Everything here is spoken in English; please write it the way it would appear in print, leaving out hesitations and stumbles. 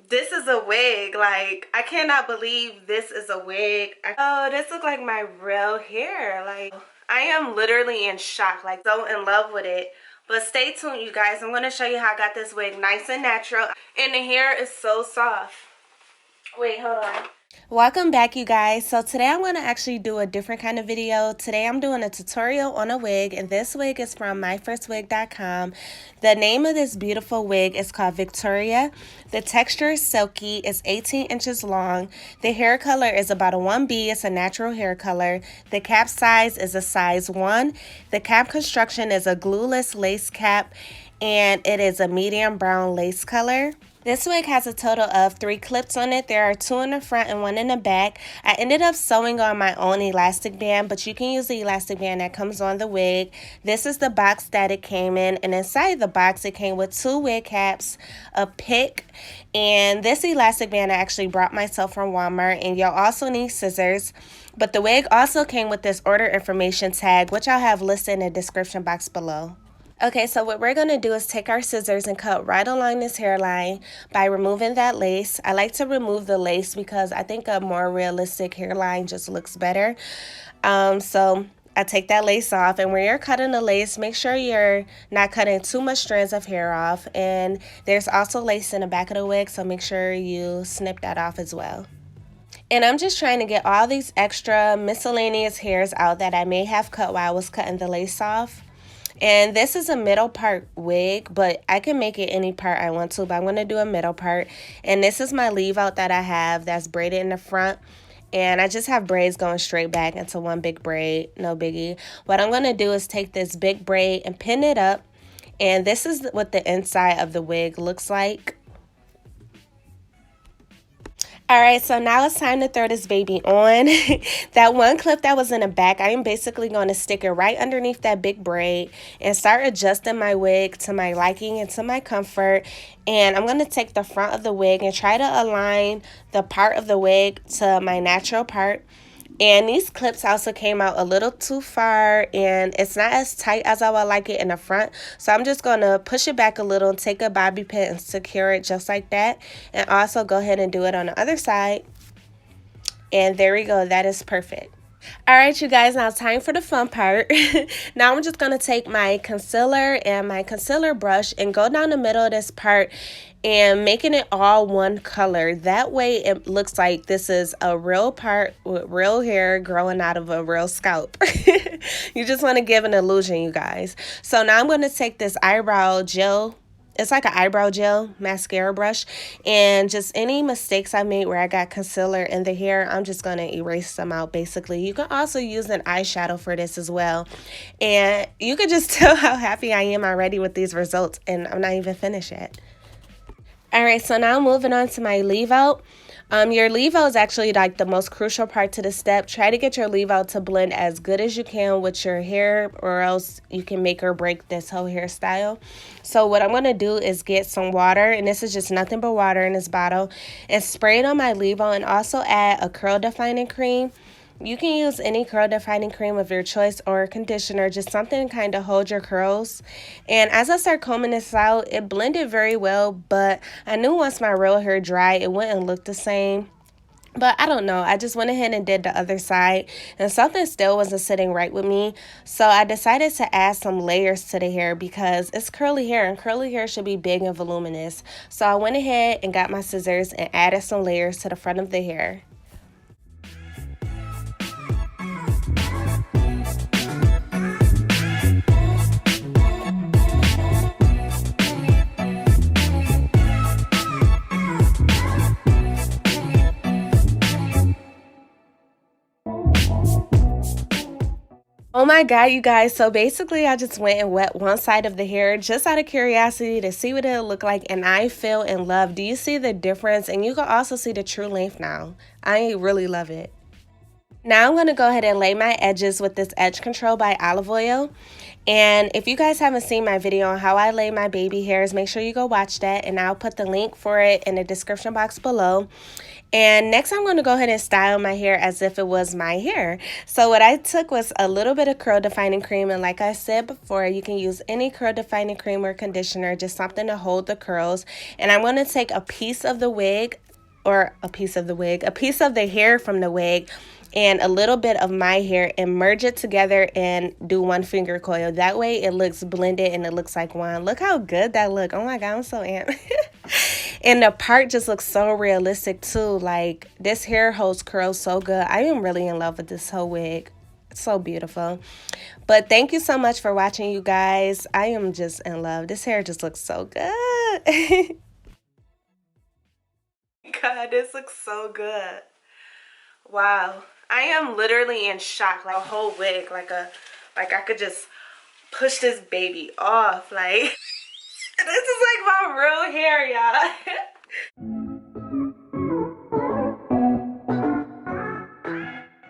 This is a wig. Like, I cannot believe this is a wig. Oh, this looks like my real hair. Like, I am literally in shock, like so in love with it. But stay tuned, you guys. I'm going to show you how I got this wig nice and natural. And the hair is so soft. Wait, hold on. Welcome back, you guys. So today I'm going to actually do a different kind of video. Today I'm doing a tutorial on a wig, and this wig is from MyFirstWig.com. The name of this beautiful wig is called Victoria. The texture is silky. It's 18 inches long. The hair color is about a 1B. It's a natural hair color. The cap size is a size 1. The cap construction is a glueless lace cap, and it is a medium brown lace color. This wig has a total of 3 clips on it. There are 2 in the front and 1 in the back. I ended up sewing on my own elastic band, but you can use the elastic band that comes on the wig. This is the box that it came in, and inside the box it came with 2 wig caps, a pick, and this elastic band I actually brought myself from Walmart, and you'll also need scissors. But the wig also came with this order information tag, which I'll have listed in the description box below. Okay, so what we're going to do is take our scissors and cut right along this hairline by removing that lace. I like to remove the lace because I think a more realistic hairline just looks better. So I take that lace off, and when you're cutting the lace, make sure you're not cutting too much strands of hair off. And there's also lace in the back of the wig, so make sure you snip that off as well. And I'm just trying to get all these extra miscellaneous hairs out that I may have cut while I was cutting the lace off. And this is a middle part wig, but I can make it any part I want to, but I'm going to do a middle part. And this is my leave out that I have that's braided in the front. And I just have braids going straight back into one big braid, no biggie. What I'm going to do is take this big braid and pin it up. And this is what the inside of the wig looks like. Alright, so now it's time to throw this baby on. That one clip that was in the back, I am basically going to stick it right underneath that big braid and start adjusting my wig to my liking and to my comfort. And I'm going to take the front of the wig and try to align the part of the wig to my natural part. And these clips also came out a little too far, and it's not as tight as I would like it in the front. So I'm just going to push it back a little and take a bobby pin and secure it just like that. And also go ahead and do it on the other side. And there we go. That is perfect. Alright, you guys, now it's time for the fun part. Now I'm just going to take my concealer and my concealer brush and go down the middle of this part and making it all one color. That way it looks like this is a real part with real hair growing out of a real scalp. You just want to give an illusion, you guys. So now I'm going to take this eyebrow gel. It's like an eyebrow gel mascara brush, and just any mistakes I made where I got concealer in the hair, I'm just going to erase them out basically. You can also use an eyeshadow for this as well, and you can just tell how happy I am already with these results, and I'm not even finished yet. Alright, so now moving on to my leave out. Your leave out is actually like the most crucial part to the step. Try to get your leave out to blend as good as you can with your hair, or else you can make or break this whole hairstyle. So what I'm going to do is get some water, and this is just nothing but water in this bottle, and spray it on my leave out, and also add a curl defining cream. You can use any curl defining cream of your choice or conditioner, just something to kind of hold your curls. And as I start combing this out, it blended very well, but I knew once my real hair dried, it wouldn't look the same. But I don't know, I just went ahead and did the other side, and something still wasn't sitting right with me. So I decided to add some layers to the hair because it's curly hair, and curly hair should be big and voluminous. So I went ahead and got my scissors and added some layers to the front of the hair. Oh my god, you guys, so basically I just went and wet one side of the hair just out of curiosity to see what it'll look like, and I fell in love. Do you see the difference? And you can also see the true length now. I really love it. Now I'm going to go ahead and lay my edges with this Edge Control by Olive Oil. And if you guys haven't seen my video on how I lay my baby hairs, make sure you go watch that, and I'll put the link for it in the description box below. And next I'm going to go ahead and style my hair as if it was my hair. So what I took was a little bit of curl defining cream, and like I said before, you can use any curl defining cream or conditioner, just something to hold the curls. And I'm going to take a piece of the wig, a piece of the hair from the wig, and a little bit of my hair, and merge it together and do one finger coil. That way it looks blended and it looks like one. Look how good that look. Oh my god, I'm so amped. And the part just looks so realistic too. Like, this hair holds curls so good. I am really in love with this whole wig. It's so beautiful. But thank you so much for watching, you guys. I am just in love. This hair just looks so good. God, this looks so good. Wow. I am literally in shock. Like a whole wig. Like I could just push this baby off. Like, this is like my real hair, y'all.